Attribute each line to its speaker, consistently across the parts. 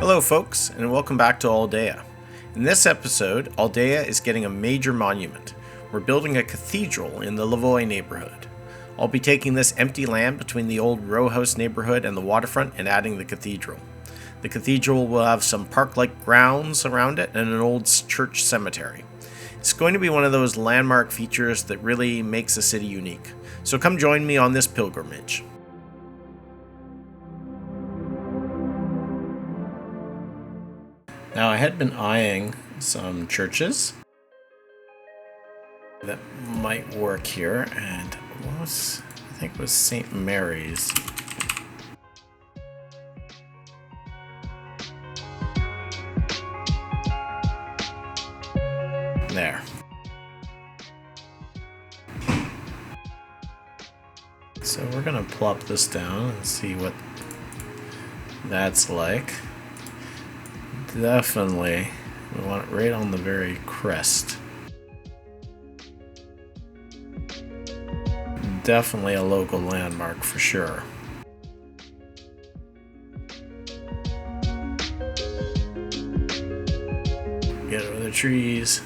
Speaker 1: Hello folks, and welcome back to Aldea. In this episode, Aldea is getting a major monument. We're building a cathedral in the Lavoy neighbourhood. I'll be taking this empty land between the old row house neighbourhood and the waterfront and adding the cathedral. The cathedral will have some park-like grounds around it and an old church cemetery. It's going to be one of those landmark features that really makes a city unique. So come join me on this pilgrimage. Now I had been eyeing some churches that might work here, and I think it was St. Mary's. There. So we're gonna plop this down and see what that's like. Definitely, we want it right on the very crest. Definitely a local landmark for sure. Get over the trees.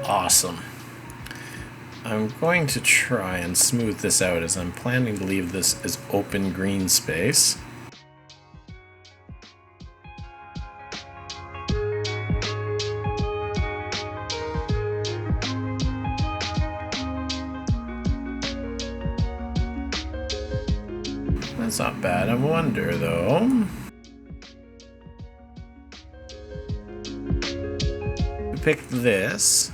Speaker 1: Awesome. I'm going to try and smooth this out as I'm planning to leave this as open green space. That's not bad. I wonder though. We pick this.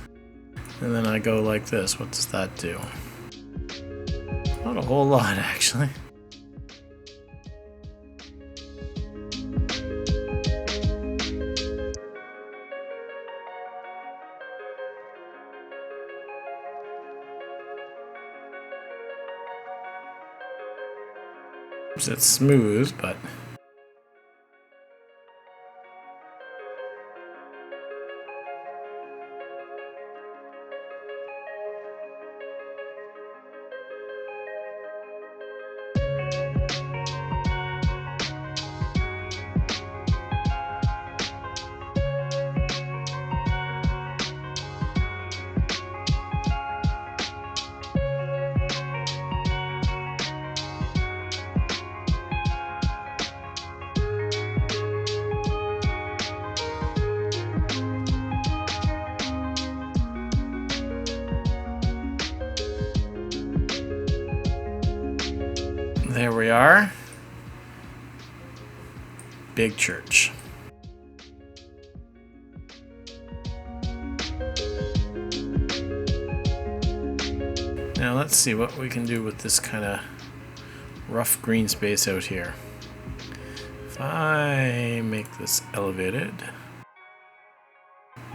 Speaker 1: And then I go like this. What does that do? Not a whole lot, actually. It's smooth, but there we are. Big church. Now let's see what we can do with this kind of rough green space out here. If I make this elevated,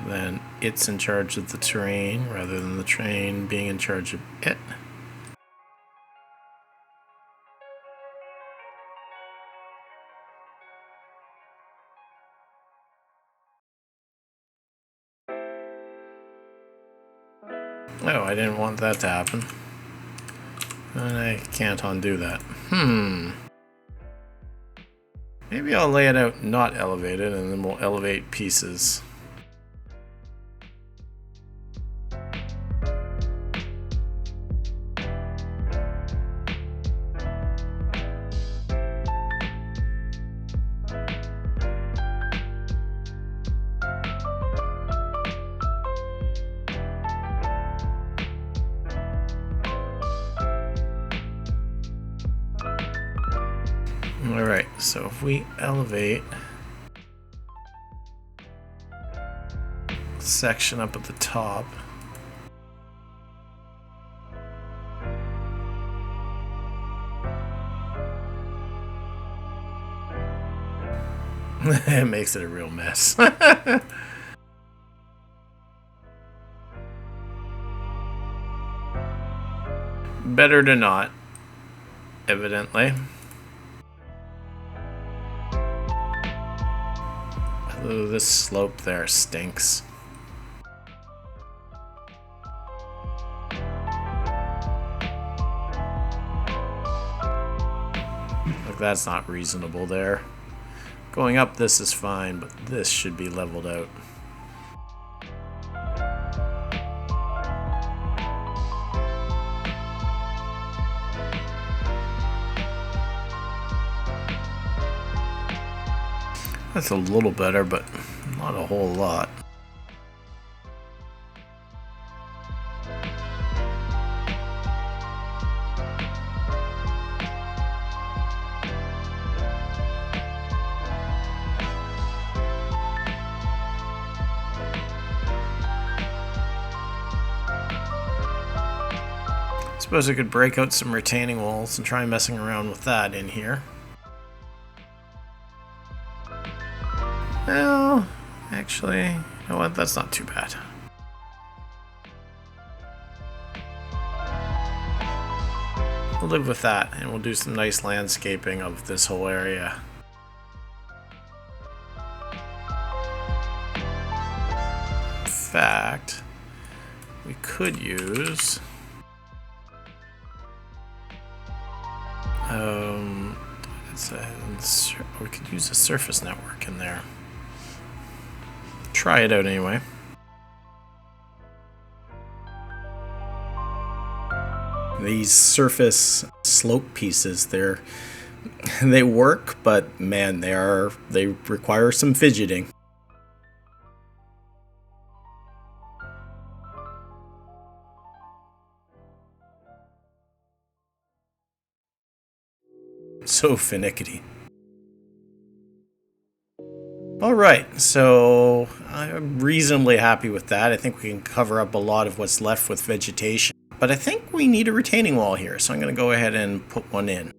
Speaker 1: then it's in charge of the terrain rather than the train being in charge of it. Oh, I didn't want that to happen. And I can't undo that. Maybe I'll lay it out not elevated and then we'll elevate pieces. Alright, so if we elevate section up at the top, it makes it a real mess. Better to not, evidently. Ooh, this slope there stinks. Like, that's not reasonable there. Going up this is fine, but this should be leveled out. That's a little better, but not a whole lot. Suppose I could break out some retaining walls and try messing around with that in here. Well, actually, you know what? That's not too bad. We'll live with that, and we'll do some nice landscaping of this whole area. In fact, we could use... we could use a surface network in there. Try it out anyway. These surface slope pieces, they work, but man, they require some fidgeting. So finicky. Alright, so I'm reasonably happy with that. I think we can cover up a lot of what's left with vegetation. But I think we need a retaining wall here, so I'm going to go ahead and put one in.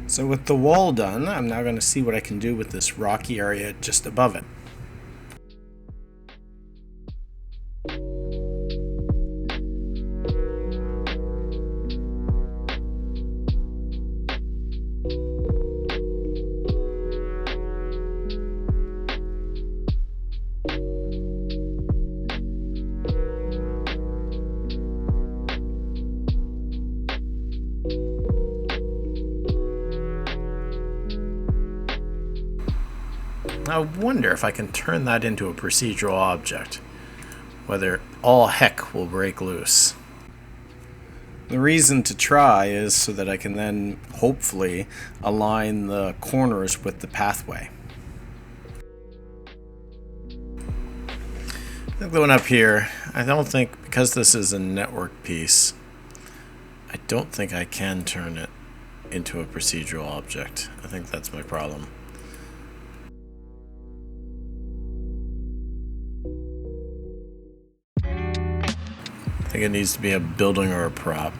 Speaker 1: So with the wall done, I'm now going to see what I can do with this rocky area just above it. I wonder if I can turn that into a procedural object, whether all heck will break loose. The reason to try is so that I can then hopefully align the corners with the pathway. I think the one up here, I don't think, because this is a network piece, I don't think I can turn it into a procedural object. I think that's my problem. I think it needs to be a building or a prop.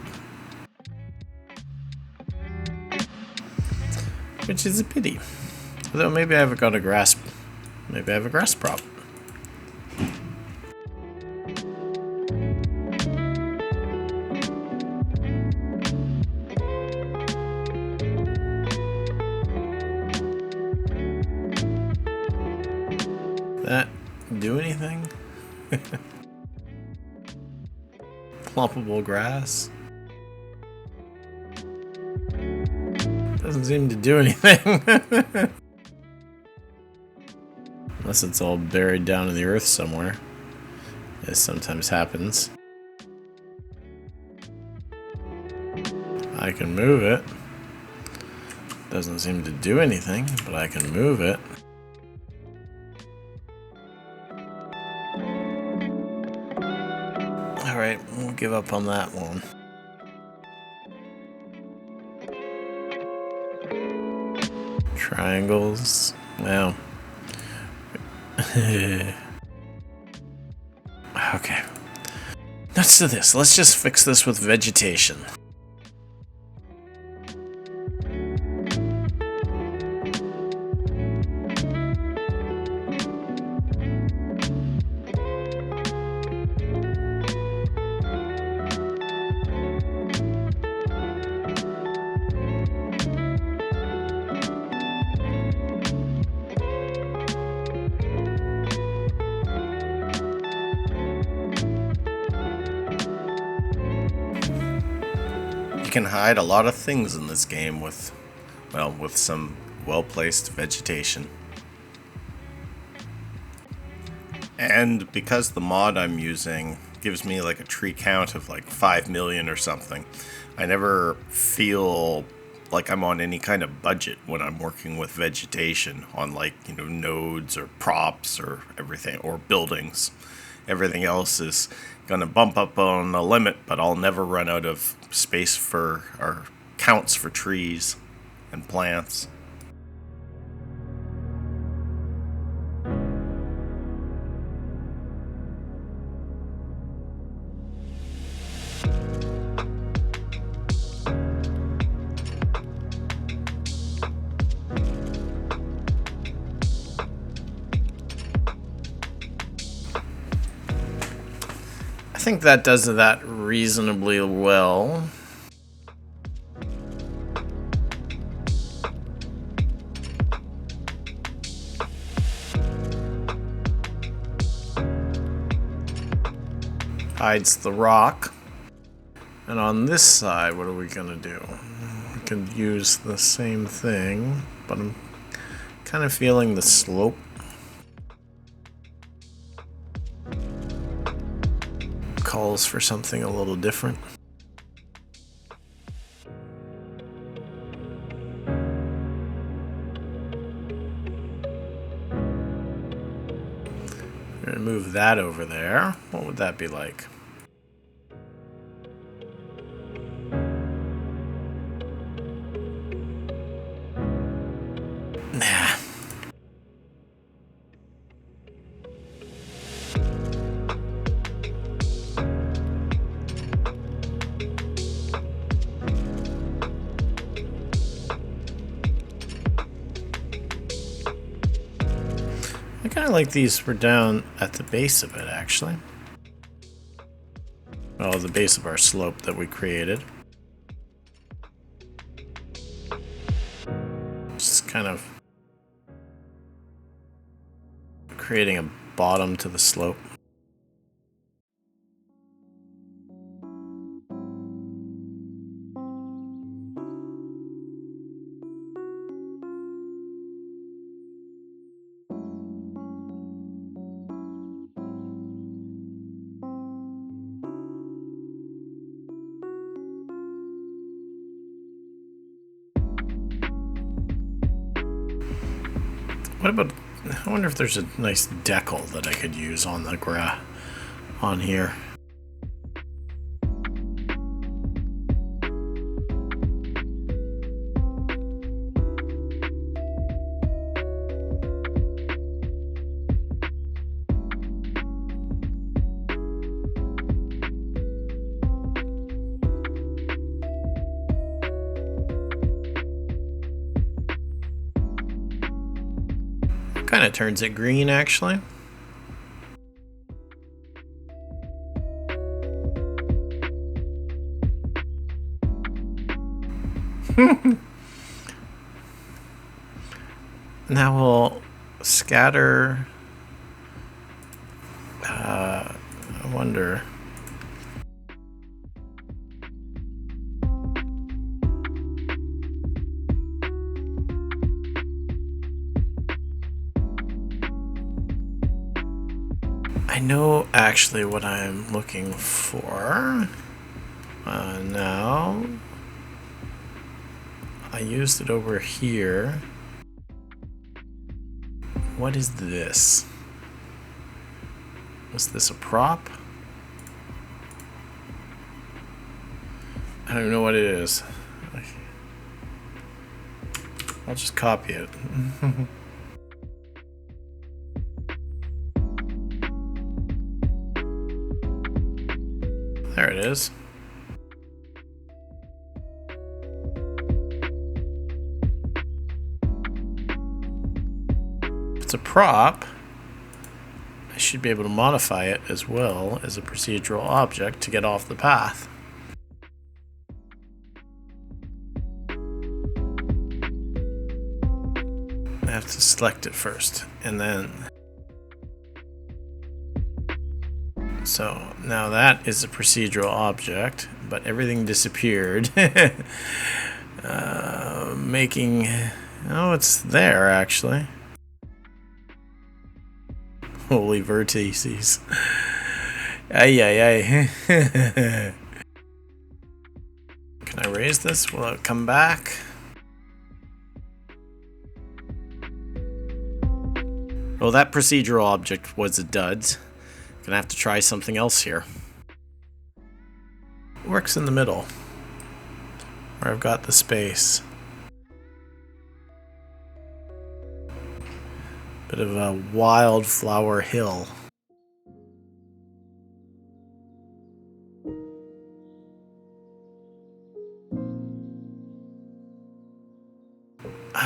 Speaker 1: Which is a pity. Although maybe I haven't got a grass. Maybe I have a grass prop. That do anything? Plumpable grass. Doesn't seem to do anything. Unless it's all buried down in the earth somewhere, as sometimes happens. I can move it. Doesn't seem to do anything, but I can move it. Alright, we'll give up on that one. Triangles. Wow. Okay. Let's do this. Let's just fix this with vegetation. You can hide a lot of things in this game with some well-placed vegetation. And because the mod I'm using gives me like a tree count of like 5 million or something, I never feel like I'm on any kind of budget when I'm working with vegetation on nodes or props or everything, or buildings. Everything else is going to bump up on the limit, but I'll never run out of space for or counts for trees and plants. I think that does that reasonably well. Hides the rock. And on this side, what are we gonna do? We could use the same thing, but I'm kind of feeling the slope. Calls for something a little different. We're gonna move that over there. What would that be like? Nah. I kind of like these for down at the base of it, actually. Well, the base of our slope that we created. Just kind of creating a bottom to the slope. What about, I wonder if there's a nice decal that I could use on the on here. Kind of turns it green, actually. Now we'll scatter. I wonder. I know actually what I'm looking for. Now, I used it over here. What is this? Was this a prop? I don't even know what it is. I'll just copy it. There it is. If it's a prop, I should be able to modify it as well as a procedural object to get off the path. I have to select it first, and then... So now that is a procedural object, but everything disappeared. Making... Oh, it's there actually. Holy vertices. Ay, ay, ay. Can I raise this? Will it come back? Well, that procedural object was a dud. Gonna have to try something else here. Works in the middle, where I've got the space. Bit of a wildflower hill.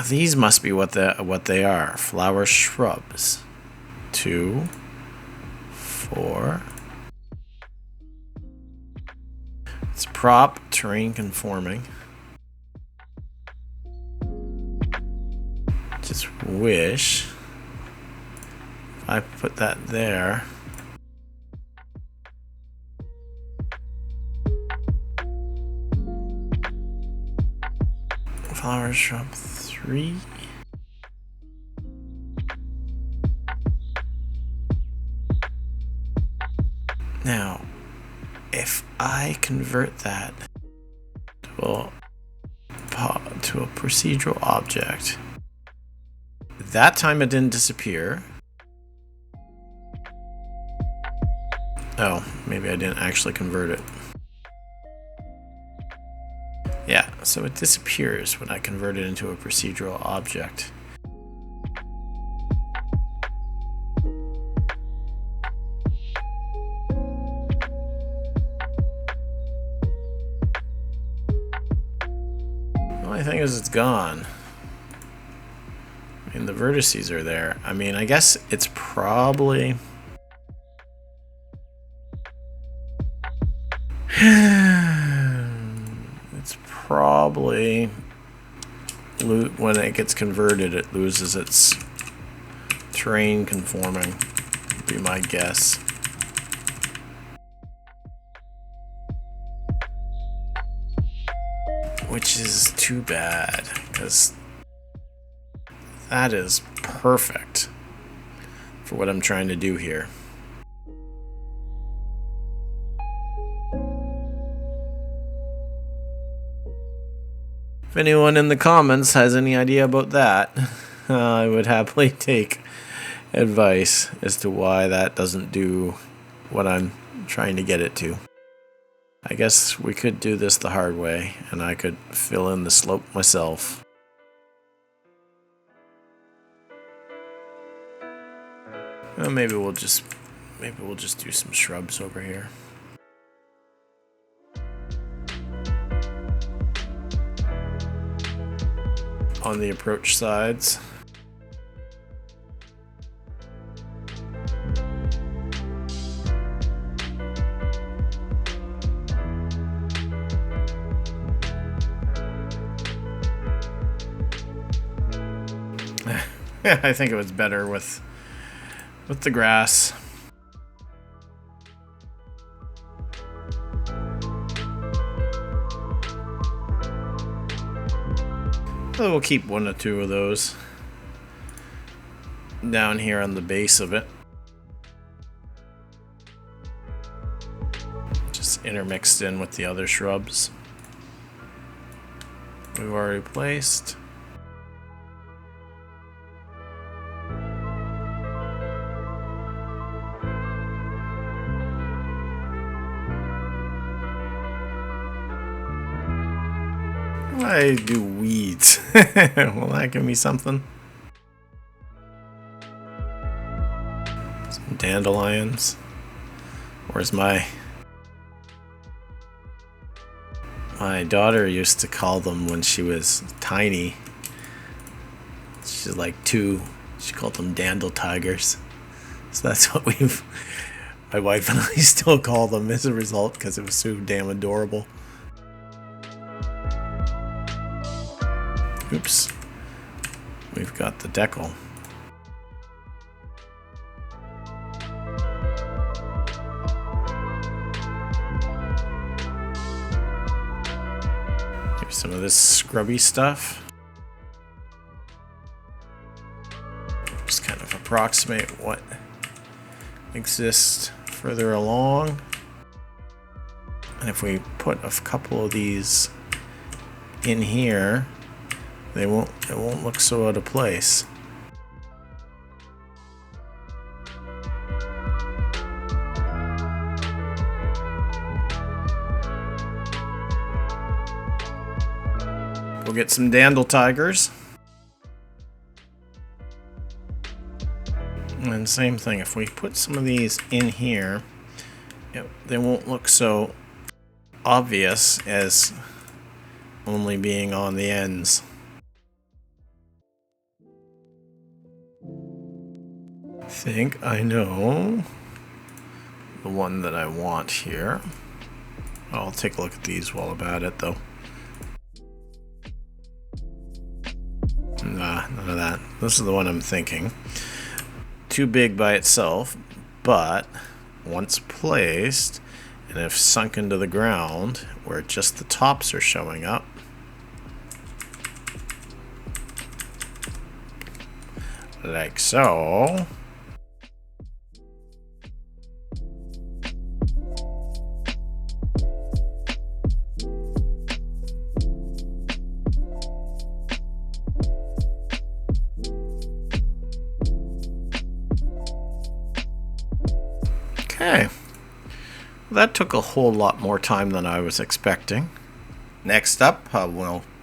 Speaker 1: These must be what they are. Flower shrubs. 2, 4. It's prop, terrain conforming. Just wish if I put that there. Flower shrub 3. Now, if I convert that to a procedural object, that time it didn't disappear. Oh, maybe I didn't actually convert it. Yeah, so it disappears when I convert it into a procedural object. The only thing is it's gone. I mean, the vertices are there. I mean, I guess it's probably... It's probably when it gets converted, it loses its terrain conforming, would be my guess. Which is too bad, because that is perfect for what I'm trying to do here. If anyone in the comments has any idea about that, I would happily take advice as to why that doesn't do what I'm trying to get it to. I guess we could do this the hard way, and I could fill in the slope myself. Well, maybe we'll just do some shrubs over here. On the approach sides. I think it was better with the grass. So we'll keep 1 or 2 of those down here on the base of it. It's intermixed in with the other shrubs we've already placed. I do weeds. Will that give me something? Some dandelions. Where's my daughter used to call them when she was tiny. She's like 2. She called them dandel tigers. So that's what my wife and I still call them as a result, because it was so damn adorable. Oops. We've got the decal. Here's some of this scrubby stuff. Just kind of approximate what exists further along. And if we put a couple of these in here, it won't look so out of place. We'll get some dandel tigers. And same thing, if we put some of these in here, they won't look so obvious as only being on the ends. I think I know the one that I want here. I'll take a look at these while I'm at it, though. Nah, none of that. This is the one I'm thinking. Too big by itself, but once placed, and if sunk into the ground, where just the tops are showing up, like so. Okay, that took a whole lot more time than I was expecting. Next up,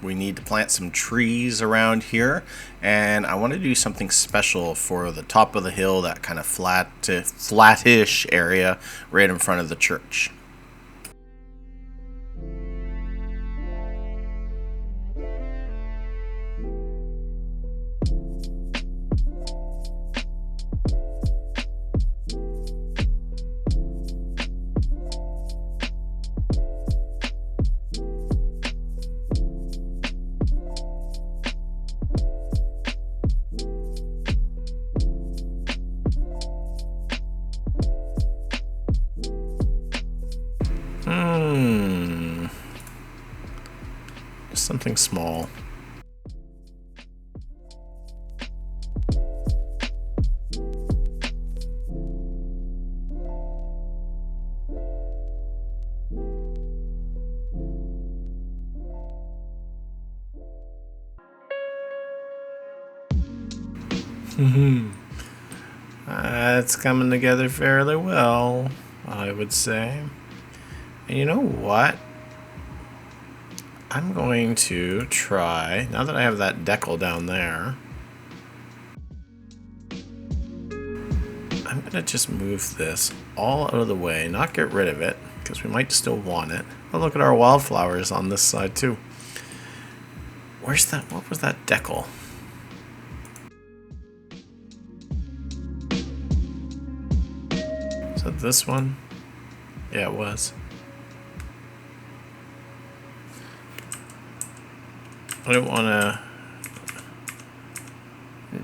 Speaker 1: we need to plant some trees around here, and I want to do something special for the top of the hill, that kind of flattish area right in front of the church. Just something small. It's coming together fairly well, I would say. And you know what? I'm going to try, now that I have that decal down there, I'm going to just move this all out of the way, not get rid of it, because we might still want it. Oh, look at our wildflowers on this side too. Where's that? What was that decal? Is that this one? Yeah, it was. I don't want to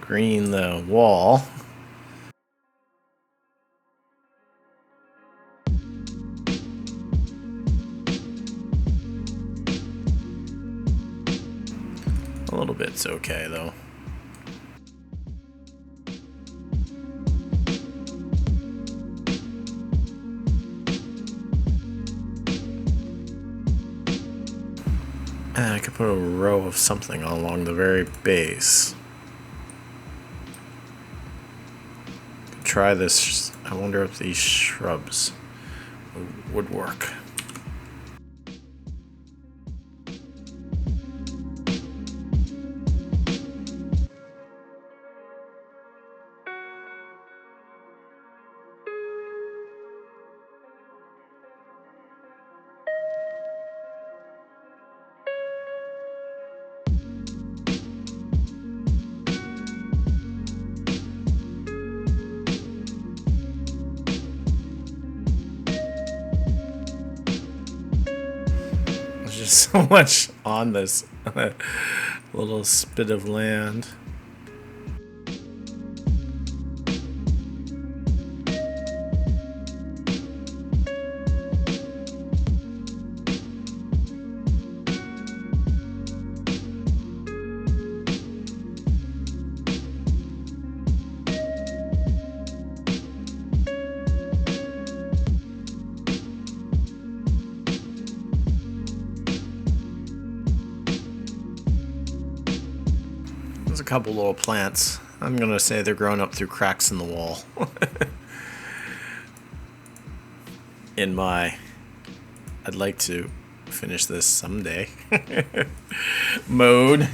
Speaker 1: green the wall. A little bit's okay though. I could put a row of something along the very base. Could try this. I wonder if these shrubs would work. Just so much on this little spit of land. There's a couple little plants. I'm gonna say they're growing up through cracks in the wall. In my, I'd like to finish this someday mode.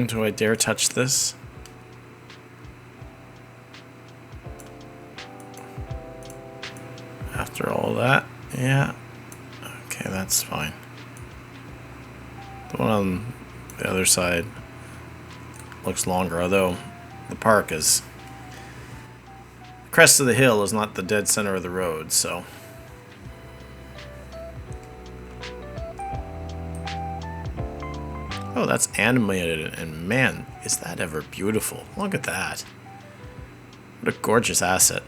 Speaker 1: Do I dare touch this? After all that, yeah. Okay, that's fine. The one on the other side looks longer, although the park is... The crest of the hill is not the dead center of the road, so... Oh, that's animated, and man, is that ever beautiful. Look at that. What a gorgeous asset.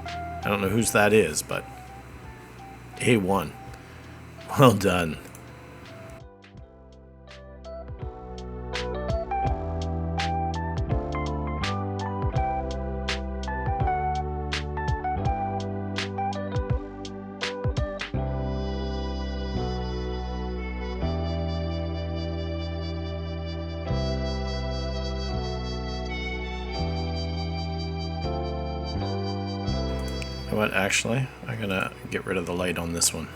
Speaker 1: I don't know whose that is, but A1. Well done. You know what, actually, I'm gonna get rid of the light on this one.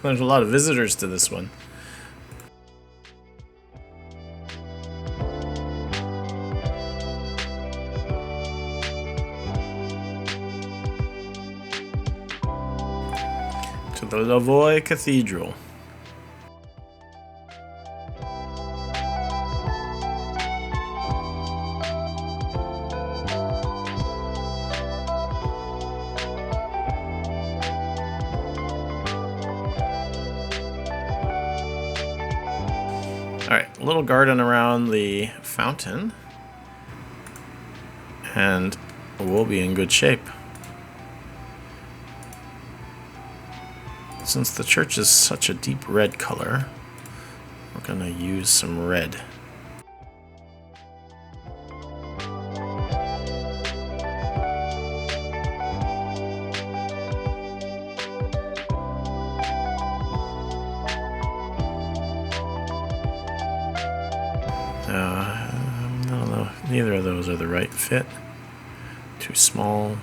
Speaker 1: There's a lot of visitors to this one. To the Lavoy Cathedral. Alright, a little garden around the fountain, and we'll be in good shape. Since the church is such a deep red color, we're going to use some red. No, neither of those are the right fit. Too small.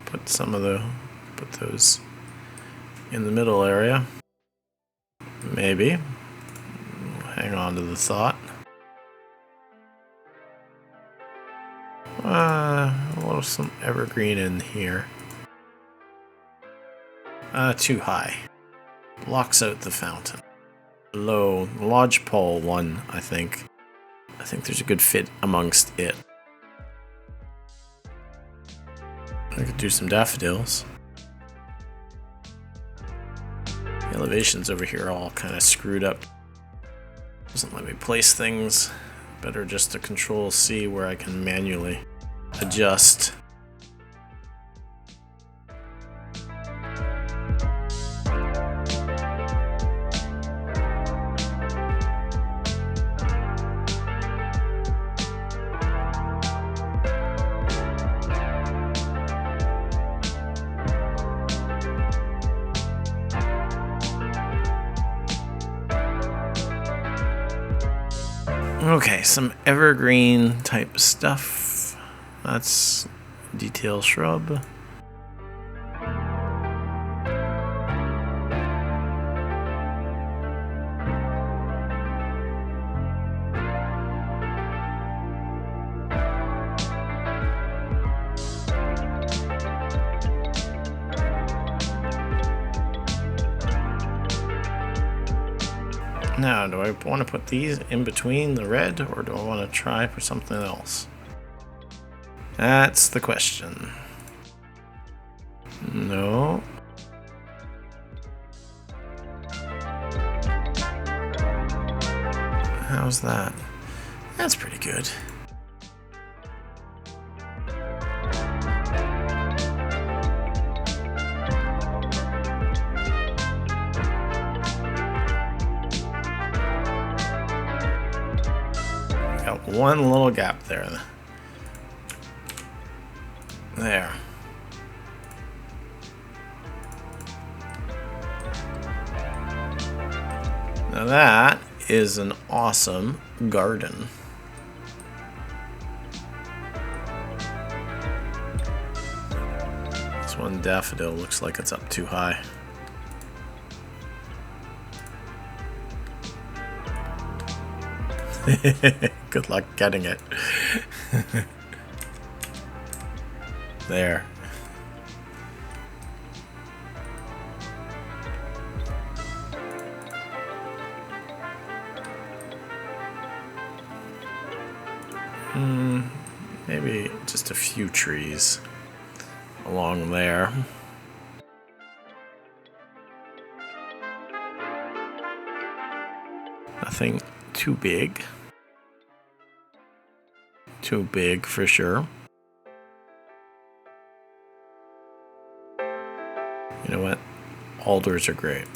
Speaker 1: Put those in the middle area. Maybe. Hang on to the thought. throw some evergreen in here. Too high. Blocks out the fountain. Low. Lodgepole one, I think. I think there's a good fit amongst it. I could do some daffodils. The elevations over here are all kind of screwed up. Doesn't let me place things. Better just to Control C where I can manually adjust. Okay, some evergreen type stuff. That's detail shrub. Now, do I want to put these in between the red, or do I want to try for something else? That's the question. No. How's that? That's pretty good. Got one little gap there. There. Now that is an awesome garden. This one daffodil looks like it's up too high. Good luck getting it. There. Maybe just a few trees along there. Nothing too big. Too big for sure. You know what? Alders are great.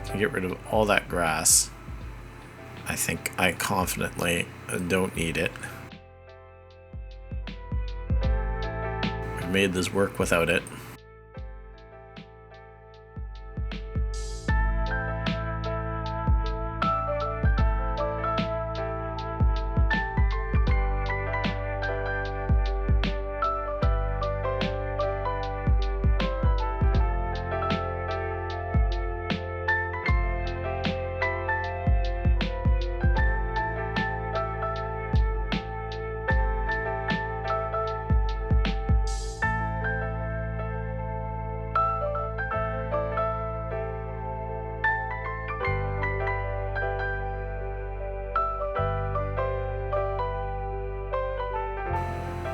Speaker 1: To get rid of all that grass, I think I confidently don't need it. I've made this work without it.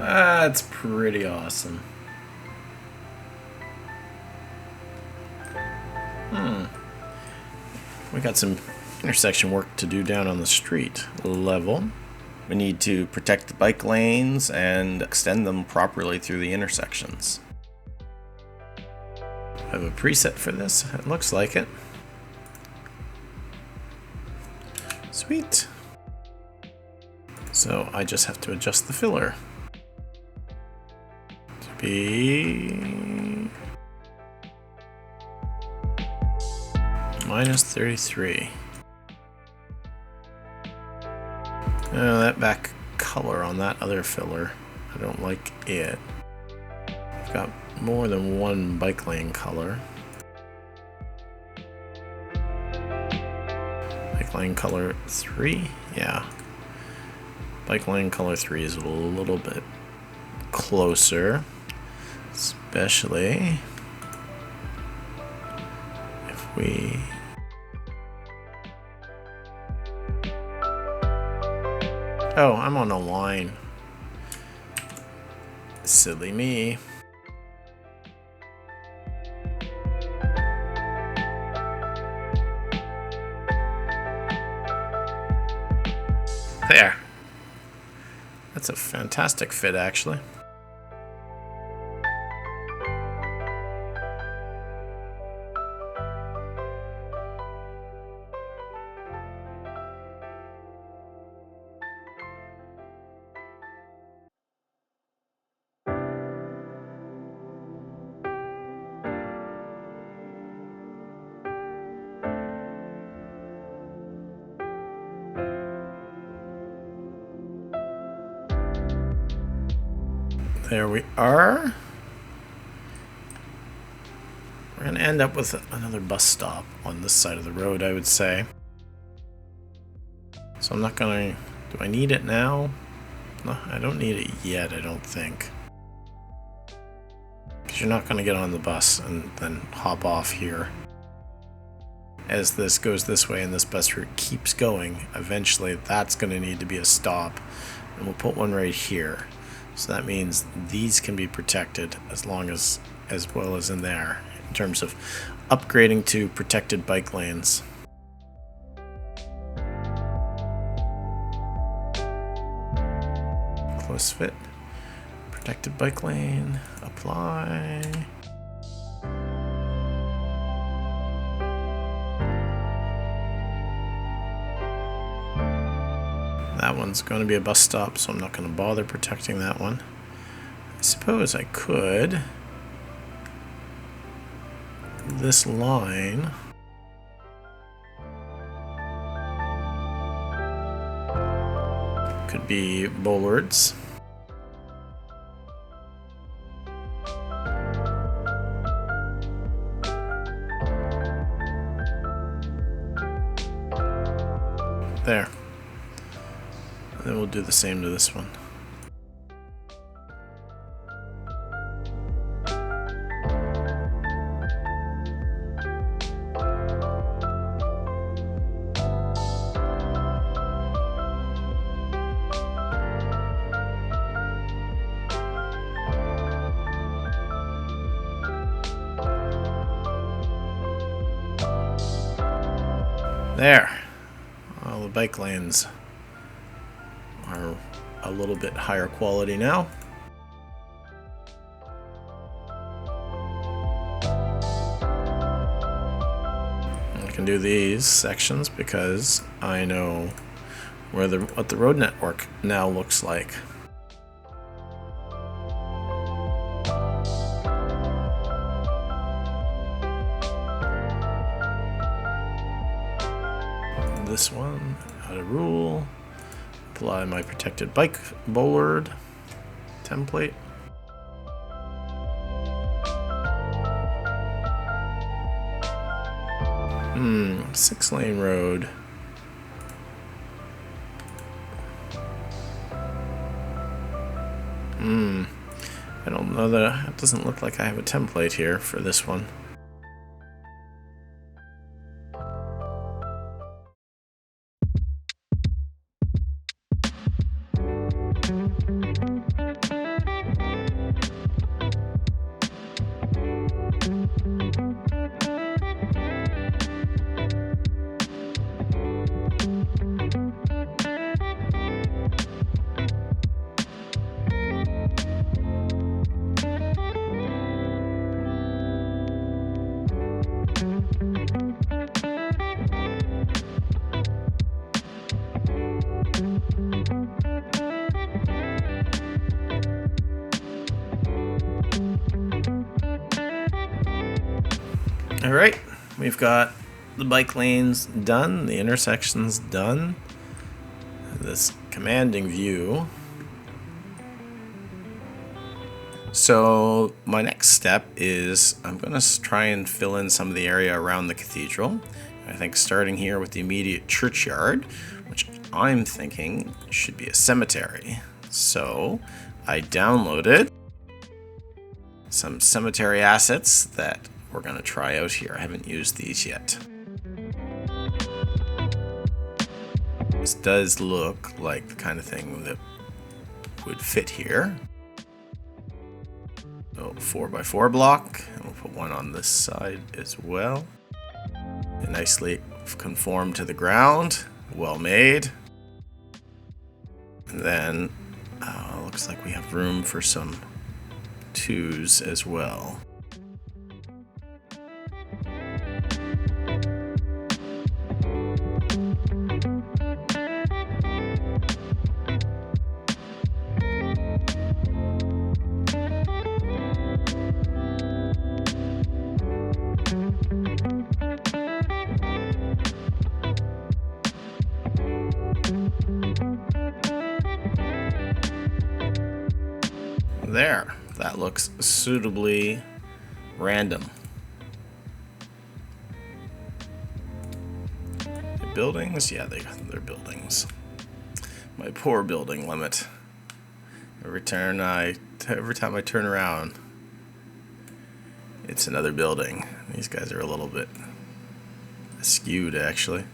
Speaker 1: That's pretty awesome. We got some intersection work to do down on the street level. We need to protect the bike lanes and extend them properly through the intersections. I have a preset for this. It looks like it. Sweet. So I just have to adjust the filler to be -33. Oh, that back color on that other filler, I don't like it. I've got more than one bike lane color. lane color 3? Yeah. Bike lane color 3 is a little bit closer, especially if we... Oh, I'm on a line. Silly me. There. That's a fantastic fit, actually. There we are. We're going to end up with another bus stop on this side of the road, I would say. So I'm not going to... Do I need it now? No, I don't need it yet, I don't think. Because you're not going to get on the bus and then hop off here. As this goes this way and this bus route keeps going, eventually that's going to need to be a stop. And we'll put one right here. So that means these can be protected as well as in there in terms of upgrading to protected bike lanes. Close fit, protected bike lane, apply. That one's going to be a bus stop, so I'm not going to bother protecting that one. I suppose I could. This line. Could be bollards. There. And then we'll do the same to this one. There. All the bike lanes are a little bit higher quality now. I can do these sections because I know what the road network now looks like. This one, out of rule. Apply my protected bike bollard template. Six lane road. I don't know that it doesn't look like I have a template here for this one. Alright, we've got the bike lanes done, the intersections done, this commanding view. So my next step is I'm going to try and fill in some of the area around the cathedral. I think starting here with the immediate churchyard, which I'm thinking should be a cemetery. So I downloaded some cemetery assets that we're going to try out here. I haven't used these yet. This does look like the kind of thing that would fit here. So 4x4 block, and we'll put one on this side as well. They nicely conform to the ground, well made. And then looks like we have room for some 2s as well. There, that looks suitably random. The buildings? Yeah, they're buildings. My poor building limit. Every time I turn around, it's another building. These guys are a little bit skewed, actually.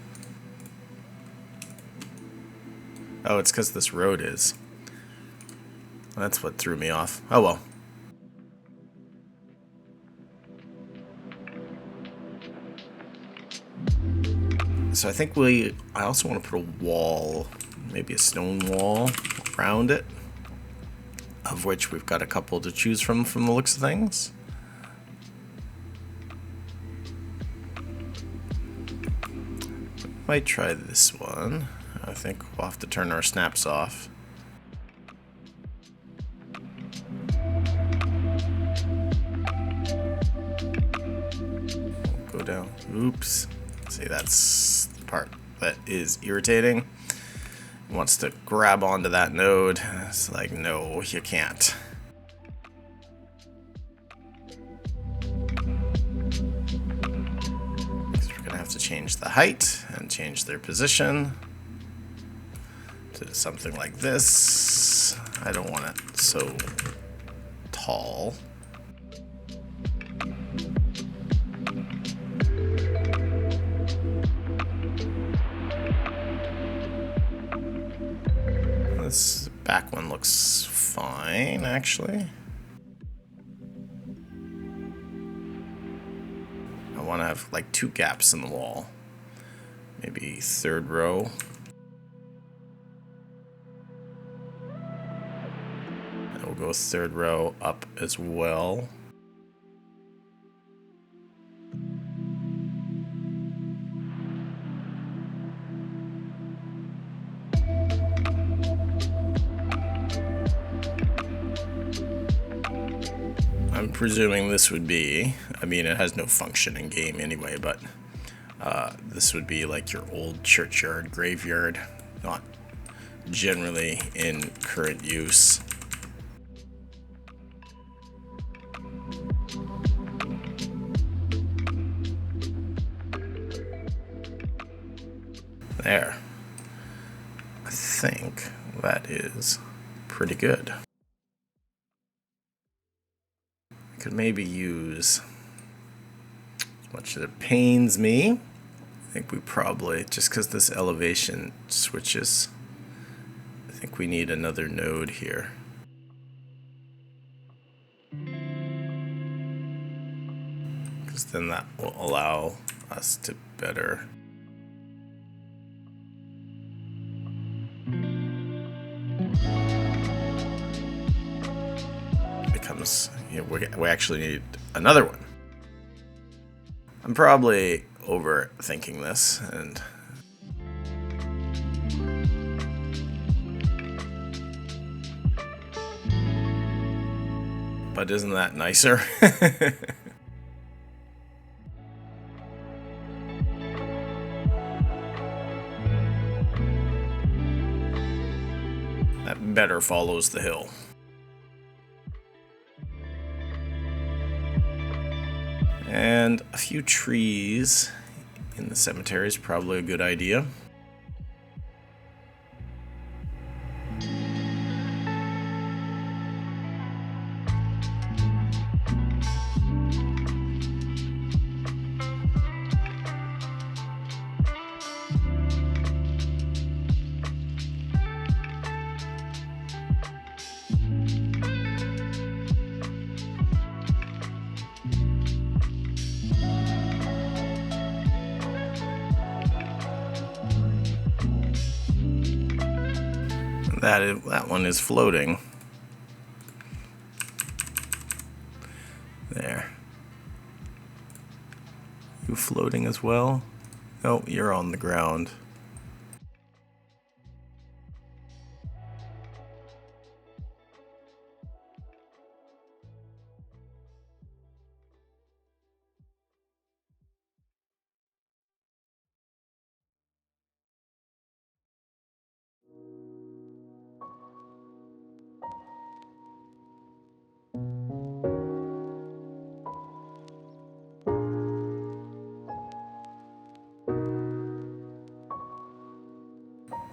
Speaker 1: Oh, it's because this road is. That's what threw me off. Oh well. So I think I also want to put a wall, maybe a stone wall around it, of which we've got a couple to choose from the looks of things. Might try this one. I think we'll have to turn our snaps off. Go down. Oops. See, that's the part that is irritating. It wants to grab onto that node. It's like, no, you can't. We're gonna have to change the height and change their position to something like this. I don't want it so tall. This back one looks fine, actually. I want to have like 2 gaps in the wall. Maybe 3rd row. And we'll go 3rd row up as well. I'm presuming this would be, I mean, it has no function in game anyway, but this would be like your old churchyard, graveyard, not generally in current use. There. I think that is pretty good. Could maybe use, as much as it pains me, I think we probably, just because this elevation switches, I think we need another node here. Because then that will allow us to better becomes, you know, we actually need another one. I'm probably overthinking this, and but isn't that nicer? That better follows the hill. And a few trees in the cemetery is probably a good idea. That one is floating. There. You floating as well? Oh, you're on the ground.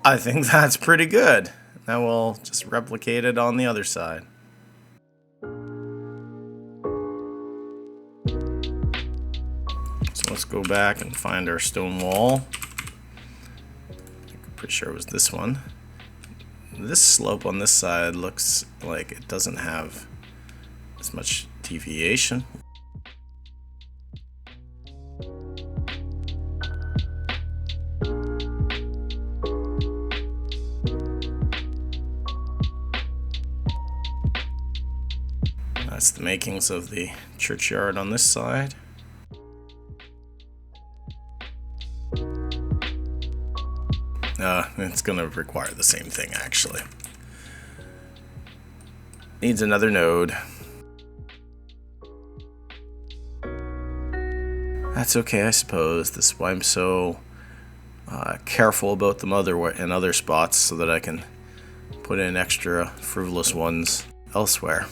Speaker 1: I think that's pretty good. Now we'll just replicate it on the other side. So let's go back and find our stone wall. I'm pretty sure it was this one. This slope on this side looks like it doesn't have as much deviation. That's the makings of the churchyard on this side. It's going to require the same thing, actually. Needs another node. That's okay, I suppose. This is why I'm so careful about them in other spots, so that I can put in extra frivolous ones elsewhere.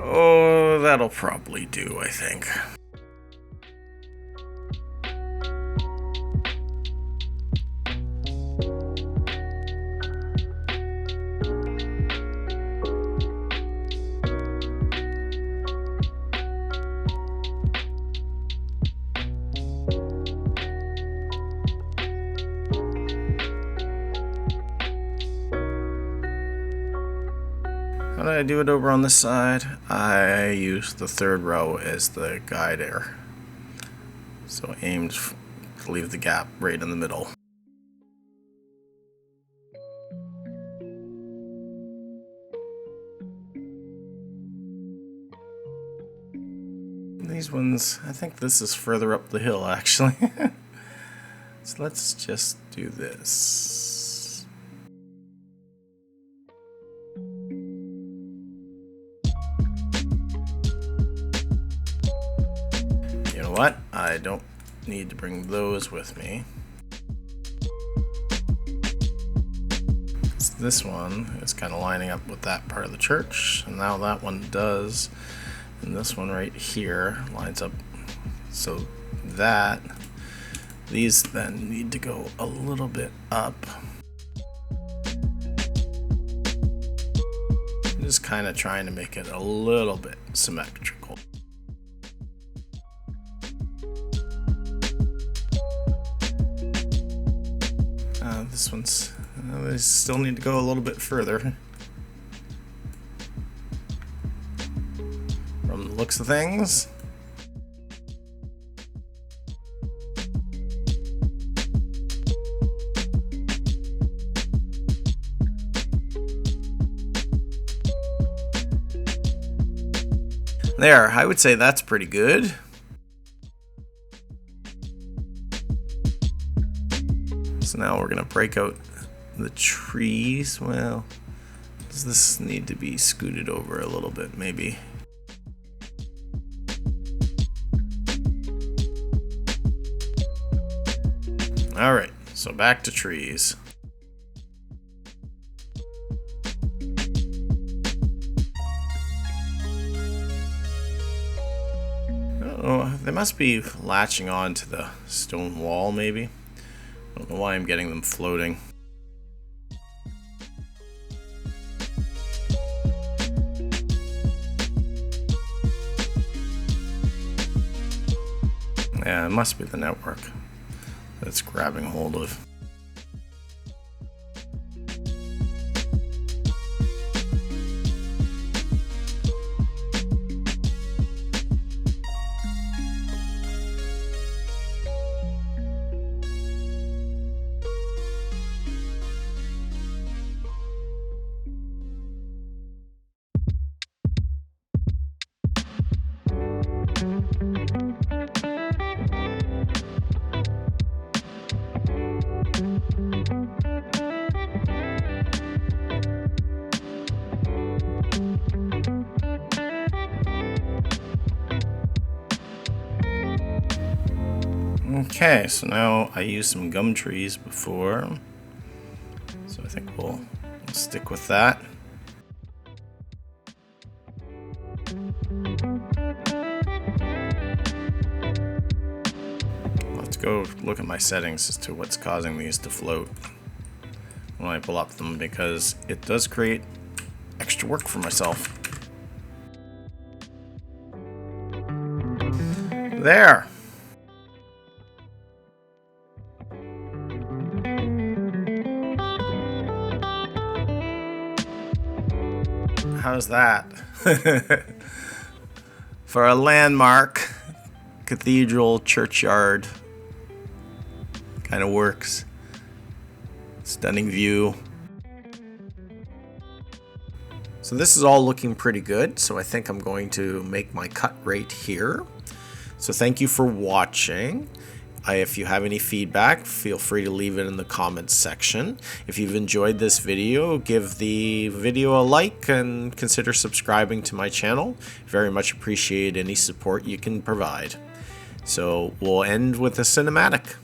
Speaker 1: Oh, that'll probably do, I think. How did I do it over on this side? I used the third row as the guide air. So I aimed to leave the gap right in the middle. These ones, I think this is further up the hill actually. So let's just do this. You know what? I don't need to bring those with me. This one is kind of lining up with that part of the church, and now that one does, and this one right here lines up, so that these then need to go a little bit up. Just kind of trying to make it a little bit symmetrical. This one's, they still need to go a little bit further. From the looks of things. There, I would say that's pretty good. So now we're gonna break out the trees. Well, does this need to be scooted over a little bit, maybe? Alright, so back to trees. Oh, they must be latching on to the stone wall, maybe. I don't know why I'm getting them floating. Yeah, it must be the network that's grabbing hold of. Okay, so now I used some gum trees before, so I think we'll stick with that. Let's go look at my settings as to what's causing these to float when I pull up them, because it does create extra work for myself. There! How's that? For a landmark, cathedral, churchyard, kind of works. Stunning view. So this is all looking pretty good, so I think I'm going to make my cut right here. So thank you for watching. If you have any feedback, feel free to leave it in the comments section. If you've enjoyed this video, give the video a like and consider subscribing to my channel. Very much appreciate any support you can provide. So we'll end with a cinematic.